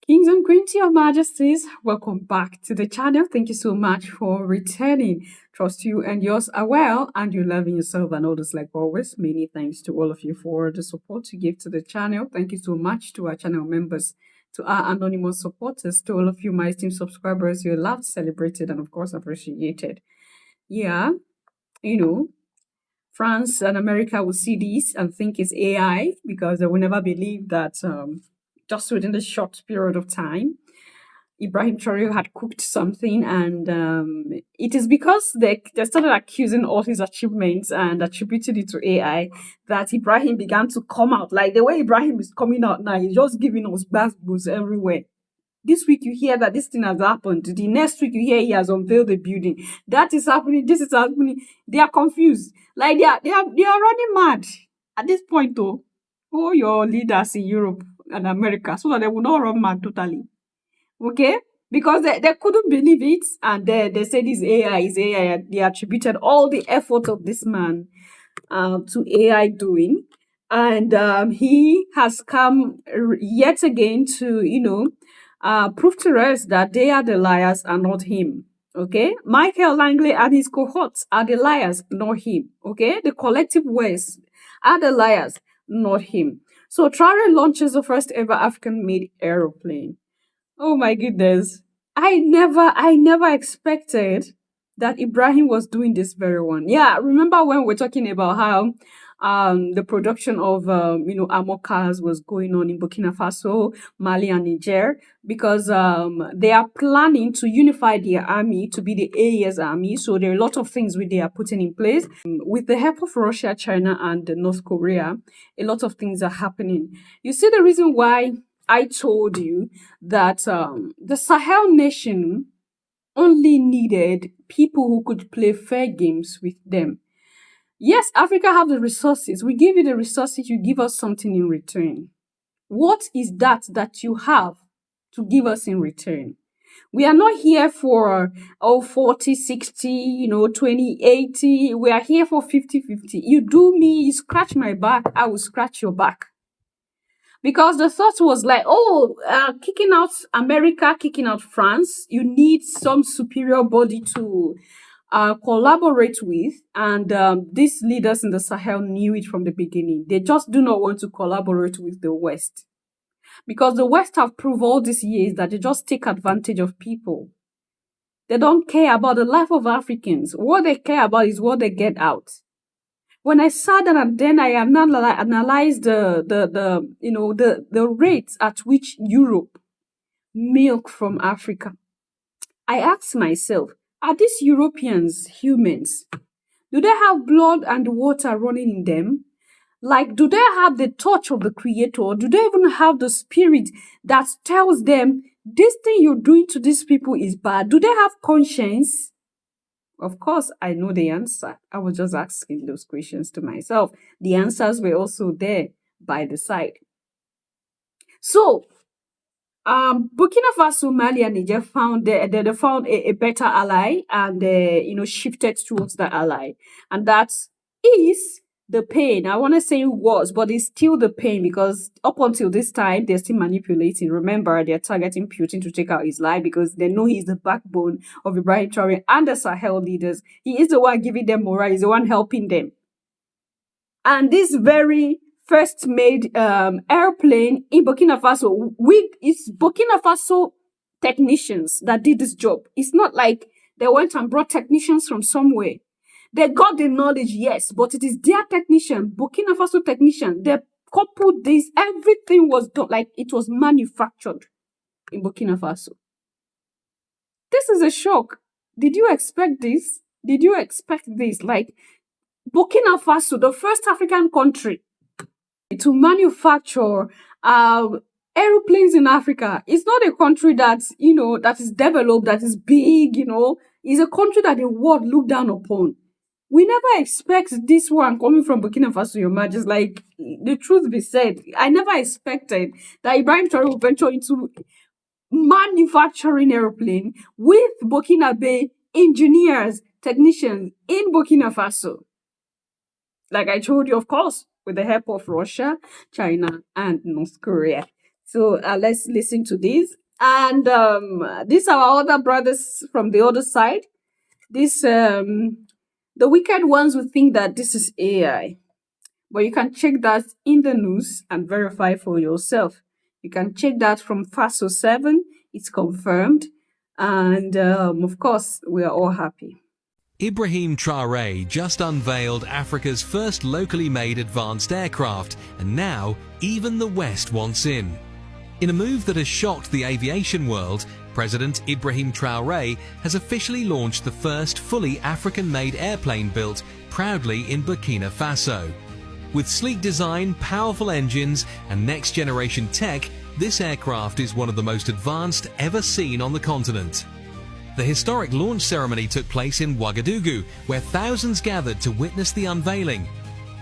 Kings and Queens, your majesties, welcome back to the channel. Thank you so much for returning. Trust you and yours are well and you're loving yourself and others like always. Many thanks to all of you for the support you give to the channel. Thank you so much to our channel members, to our anonymous supporters, to all of you, my esteemed subscribers. You're loved, celebrated, and of course appreciated. Yeah, you know, France and America will see this and think it's AI because they will never believe that just within the short period of time, Ibrahim Traore had cooked something, and it is because they started accusing all his achievements and attributed it to AI that Ibrahim began to come out. Like the way Ibrahim is coming out now, he's just giving us bad booze everywhere. This week you hear that this thing has happened. The next week you hear he has unveiled the building. That is happening. This is happening. They are confused. Like they are running mad at this point. Though, all your leaders in Europe and America, so that they will not run mad totally. Okay, because they couldn't believe it, and they said this AI is AI. They attributed all the effort of this man to AI doing, and he has come yet again to prove to us that they are the liars and not him. Okay, Michael Langley and his cohorts are the liars, not him. Okay, the collective West are the liars, not him. So Traore launches the first ever African-made aeroplane. Oh my goodness. I never expected that Ibrahim was doing this very one. Yeah, remember when we were talking about how the production of armor cars was going on in Burkina Faso, Mali and Niger, because they are planning to unify their army to be the AES army. So there are a lot of things which they are putting in place. With the help of Russia, China and North Korea, a lot of things are happening. You see the reason why I told you that the Sahel nation only needed people who could play fair games with them. Yes, Africa have the resources. We give you the resources, you give us something in return. What is that you have to give us in return? We are not here for 40, 60, 20, 80. We are here for 50-50. You do me, you scratch my back, I will scratch your back. Because the thought was like, kicking out America, kicking out France, you need some superior body to collaborate with. And these leaders in the Sahel knew it from the beginning. They just do not want to collaborate with the West. Because the West have proved all these years that they just take advantage of people. They don't care about the life of Africans. What they care about is what they get out. When I sat down and then I analyzed the rates at which Europe milk from Africa, I asked myself, are these Europeans humans? Do they have blood and water running in them? Like, do they have the touch of the Creator? Do they even have the spirit that tells them this thing you're doing to these people is bad? Do they have conscience? Of course, I know the answer. I was just asking those questions to myself. The answers were also there by the side. So, Burkina Faso, Mali, and Niger found they found a better ally and shifted towards the ally, and that is the pain. I want to say it was, but it's still the pain because up until this time they're still manipulating. Remember, they're targeting Putin to take out his life because they know he's the backbone of Ibrahim Traore and the Sahel leaders. He is the one giving them morale. He's the one helping them. And this very first made airplane in Burkina Faso, it's Burkina Faso technicians that did this job. It's not like they went and brought technicians from somewhere. They got the knowledge, yes, but it is their technician, Burkina Faso technician. They coupled this, everything was done, like it was manufactured in Burkina Faso. This is a shock. Did you expect this? Did you expect this? Like, Burkina Faso, the first African country to manufacture aeroplanes in Africa. It's not a country that is developed, that is big, It's a country that the world look down upon. We never expect this one coming from Burkina Faso, Your Majesty. Like, the truth be said, I never expected that Ibrahim Traore would venture into manufacturing aeroplane with Burkina Faso engineers, technicians in Burkina Faso. Like I told you, of course, with the help of Russia, China, and North Korea. So let's listen to this. And these are our other brothers from the other side. This the wicked ones will think that this is AI, but you can check that in the news and verify for yourself. You can check that from Faso 7. It's confirmed. And of course, we are all happy. Ibrahim Traore just unveiled Africa's first locally made advanced aircraft, and now even the West wants in. In a move that has shocked the aviation world, President Ibrahim Traore has officially launched the first fully African-made airplane built proudly in Burkina Faso. With sleek design, powerful engines, and next-generation tech, this aircraft is one of the most advanced ever seen on the continent. The historic launch ceremony took place in Ouagadougou, where thousands gathered to witness the unveiling.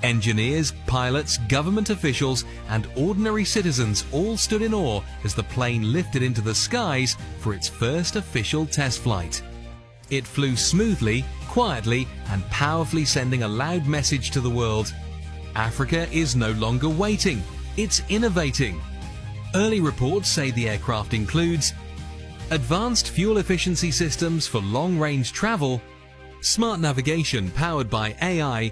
Engineers, pilots, government officials, and ordinary citizens all stood in awe as the plane lifted into the skies for its first official test flight. It flew smoothly, quietly, and powerfully, sending a loud message to the world. Africa is no longer waiting, it's innovating. Early reports say the aircraft includes advanced fuel efficiency systems for long-range travel, smart navigation powered by AI,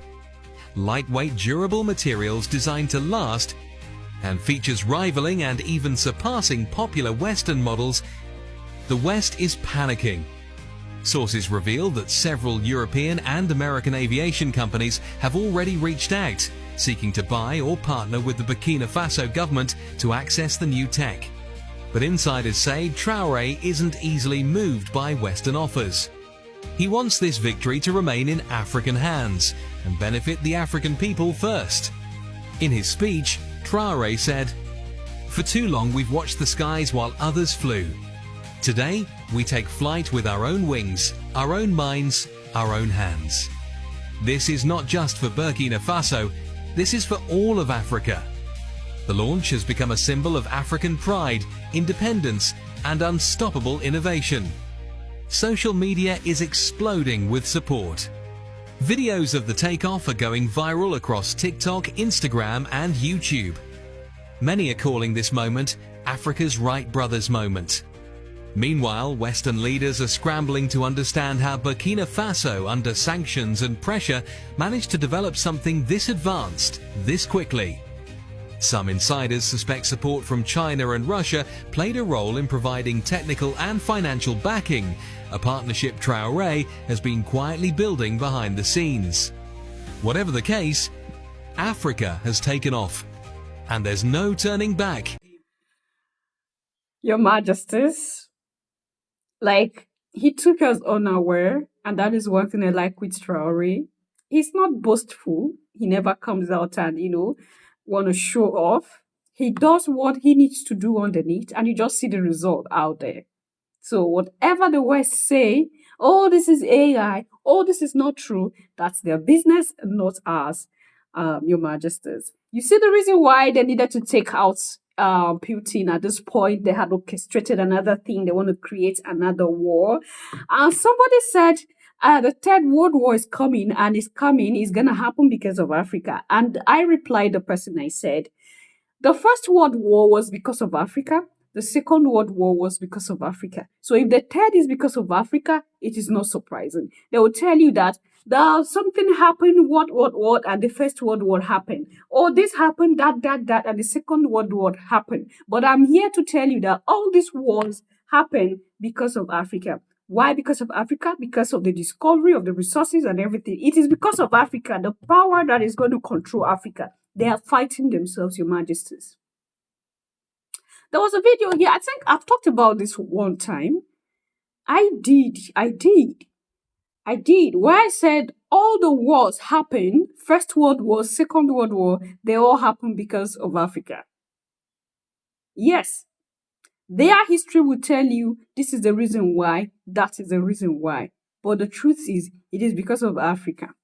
lightweight durable materials designed to last, and features rivaling and even surpassing popular Western models. The West is panicking. Sources reveal that several European and American aviation companies have already reached out, seeking to buy or partner with the Burkina Faso government to access the new tech. But insiders say Traore isn't easily moved by Western offers. He wants this victory to remain in African hands and benefit the African people first. In his speech, Traore said, "For too long we've watched the skies while others flew. Today, we take flight with our own wings, our own minds, our own hands. This is not just for Burkina Faso, this is for all of Africa." The launch has become a symbol of African pride, independence, and unstoppable innovation. Social media is exploding with support. Videos of the takeoff are going viral across TikTok, Instagram, and YouTube. Many are calling this moment Africa's Wright brothers moment. Meanwhile, Western leaders are scrambling to understand how Burkina Faso, under sanctions and pressure, managed to develop something this advanced, this quickly. Some insiders suspect support from China and Russia played a role in providing technical and financial backing, a partnership Traore has been quietly building behind the scenes. Whatever the case, Africa has taken off, and there's no turning back. Your Majesties, like, he took us unaware, and that is one thing I like with Traore. He's not boastful. He never comes out and, want to show off. He does what he needs to do underneath, and you just see the result out there. So whatever the West say, oh, this is AI, oh, this is not true, that's their business, not ours, Your Majesties. You see the reason why they needed to take out Putin at this point. They had orchestrated another thing. They want to create another war. And somebody said, the Third World War is coming, and it's going to happen because of Africa. And I replied the person, I said, the First World War was because of Africa. The Second World War was because of Africa. So if the third is because of Africa, it is not surprising. They will tell you that something happened, what, and the First World War happened. Or this happened, that, and the Second World War happened. But I'm here to tell you that all these wars happened because of Africa. Why because of Africa? Because of the discovery of the resources and everything. It is because of Africa, the power that is going to control Africa. They are fighting themselves, Your Majesties. There was a video here. I think I've talked about this one time. I did. Where I said all the wars happened, First World War, Second World War, they all happened because of Africa. Yes. Their history will tell you this is the reason why, that is the reason why. But the truth is, it is because of Africa,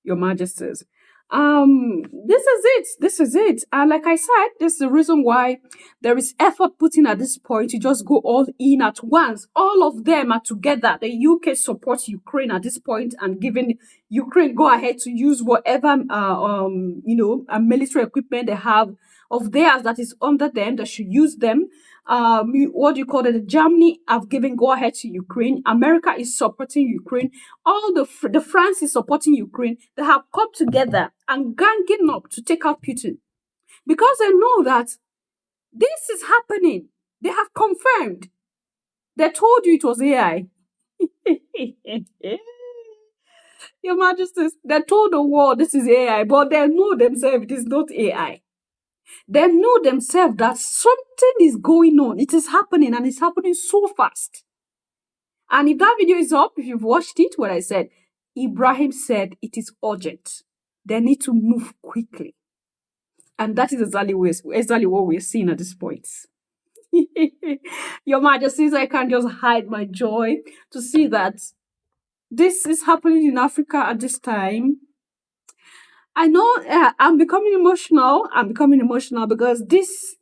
Your Majesties. This is it. And like I said, this is the reason why there is effort put in at this point to just go all in at once. All of them are together. The UK supports Ukraine at this point and giving Ukraine go ahead to use whatever military equipment they have of theirs that is under them that should use them. What do you call it? Germany have given go ahead to Ukraine. America is supporting Ukraine. All the France is supporting Ukraine. They have come together and ganging up to take out Putin because they know that this is happening. They have confirmed. They told you it was AI. Your Majesty, they told the world this is AI, but they know themselves it is not AI. They know themselves that something is going on. It is happening and it's happening so fast. And if that video is up, if you've watched it, what I said, Ibrahim said it is urgent. They need to move quickly. And that is exactly what we're seeing at this point. Your Majesty, I can't just hide my joy to see that this is happening in Africa at this time. I know I'm becoming emotional. I'm becoming emotional because this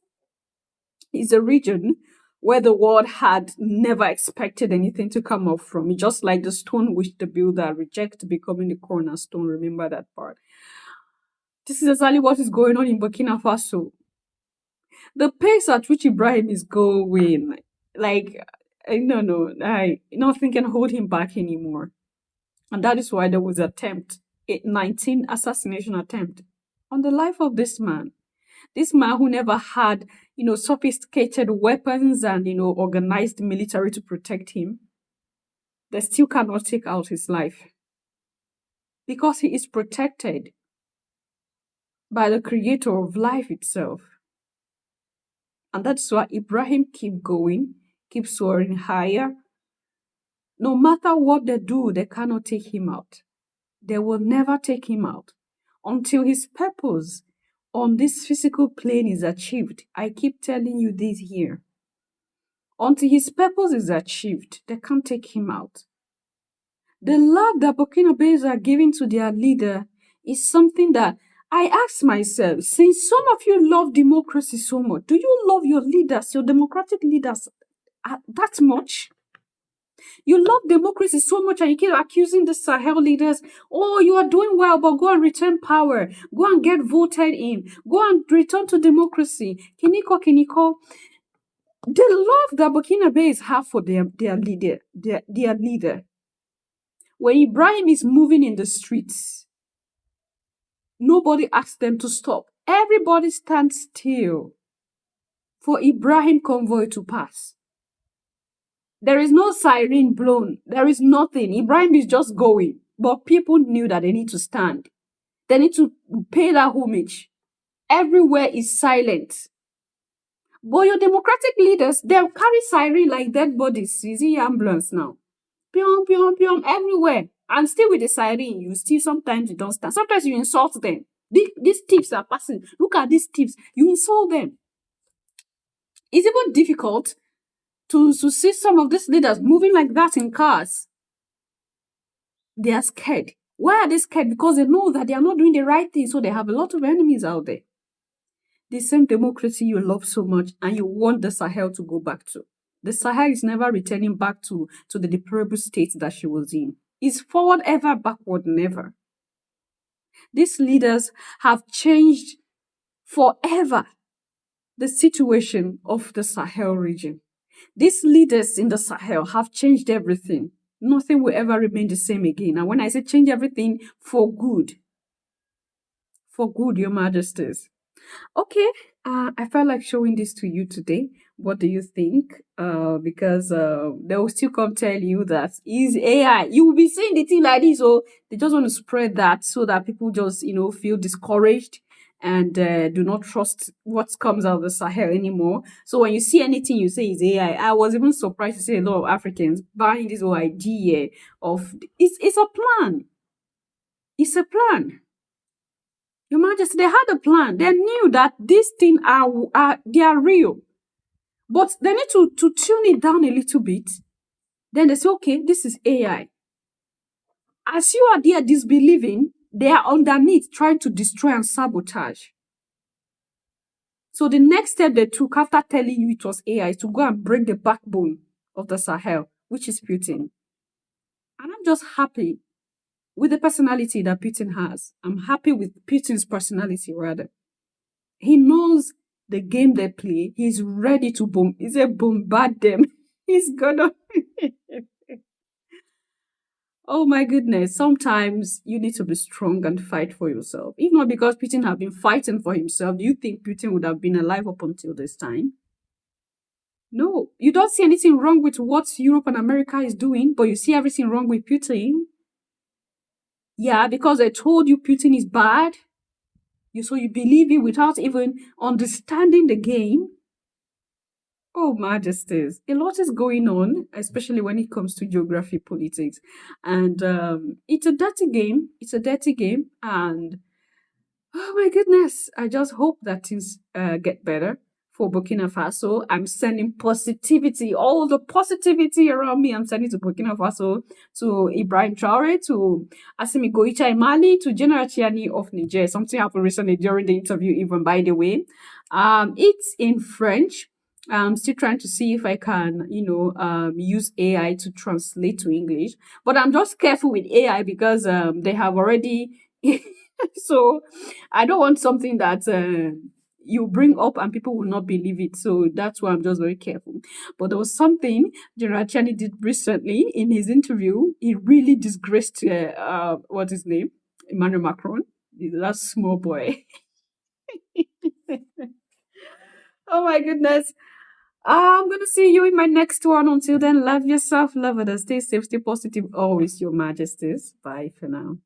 is a region where the world had never expected anything to come up from it, just like the stone which the builder rejected becoming the cornerstone. Remember that part. This is exactly what is going on in Burkina Faso. The pace at which Ibrahim is going, like, nothing can hold him back anymore. And that is why there was a 19 assassination attempt on the life of this man. This man who never had, sophisticated weapons and, organized military to protect him. They still cannot take out his life. Because he is protected by the creator of life itself. And that's why Ibrahim keep going, keep soaring higher. No matter what they do, they cannot take him out. They will never take him out until his purpose on this physical plane is achieved. I keep telling you this here. Until his purpose is achieved, they can't take him out. The love that Burkina Faso are giving to their leader is something that I ask myself, since some of you love democracy so much, do you love your leaders, your democratic leaders that much? You love democracy so much and you keep accusing the Sahel leaders, oh, you are doing well, but go and return power. Go and get voted in. Go and return to democracy. Kiniko. The love that Burkina Faso have for their leader. When Ibrahim is moving in the streets, nobody asks them to stop. Everybody stands still for Ibrahim convoy to pass. There is no siren blown. There is nothing. Ibrahim is just going. But people knew that they need to stand. They need to pay that homage. Everywhere is silent. But your democratic leaders, they'll carry siren like dead bodies. You see ambulance now. Pium, pium, pium, everywhere. And still with the siren, you still sometimes you don't stand. Sometimes you insult them. These tips are passing. Look at these tips. You insult them. It's even difficult to see some of these leaders moving like that in cars. They are scared. Why are they scared? Because they know that they are not doing the right thing, so they have a lot of enemies out there. The same democracy you love so much and you want the Sahel to go back to. The Sahel is never returning back to the deplorable state that she was in. It's forward ever, backward never. These leaders have changed forever the situation of the Sahel region. These leaders in the Sahel have changed everything. Nothing will ever remain the same again. And when I say change everything, for good. For good, Your Majesties. Okay, I felt like showing this to you today. What do you think? Because they will still come tell you that is AI. You will be seeing the thing like this, so they just want to spread that so that people just, feel discouraged and do not trust what comes out of the Sahel anymore. So when you see anything you say is AI, I was even surprised to see a lot of Africans buying this whole idea of it's a plan. It's a plan. Your Majesty, they had a plan. They knew that these things they are real. But they need to tune it down a little bit. Then they say, okay, this is AI. As you are there disbelieving, they are underneath trying to destroy and sabotage. So the next step they took after telling you it was AI is to go and break the backbone of the Sahel, which is Putin. And I'm just happy with the personality that Putin has. I'm happy with Putin's personality, rather. He knows the game they play. He's ready to boom. He's a bombard them. He's gonna. Oh my goodness. Sometimes you need to be strong and fight for yourself. If not because Putin have been fighting for himself, do you think Putin would have been alive up until this time? No. You don't see anything wrong with what Europe and America is doing, but you see everything wrong with Putin. Yeah, because I told you Putin is bad. So you believe it without even understanding the game. Oh, majesties. A lot is going on, especially when it comes to geography politics. And it's a dirty game. It's a dirty game. And oh my goodness, I just hope that things get better for Burkina Faso. I'm sending positivity, all the positivity around me. I'm sending to Burkina Faso, to Ibrahim Traore, to Assimi Goïta in Mali, to General Chiani of Niger. Something happened recently during the interview, even by the way. It's in French. I'm still trying to see if I can, use AI to translate to English. But I'm just careful with AI because they have already. So I don't want something that you bring up and people will not believe it. So that's why I'm just very careful. But there was something General Chani did recently in his interview. He really disgraced, what's his name? Emmanuel Macron. That small boy. Oh my goodness. I'm going to see you in my next one. Until then, love yourself, love others, stay safe, stay positive. Always, Your Majesties. Bye for now.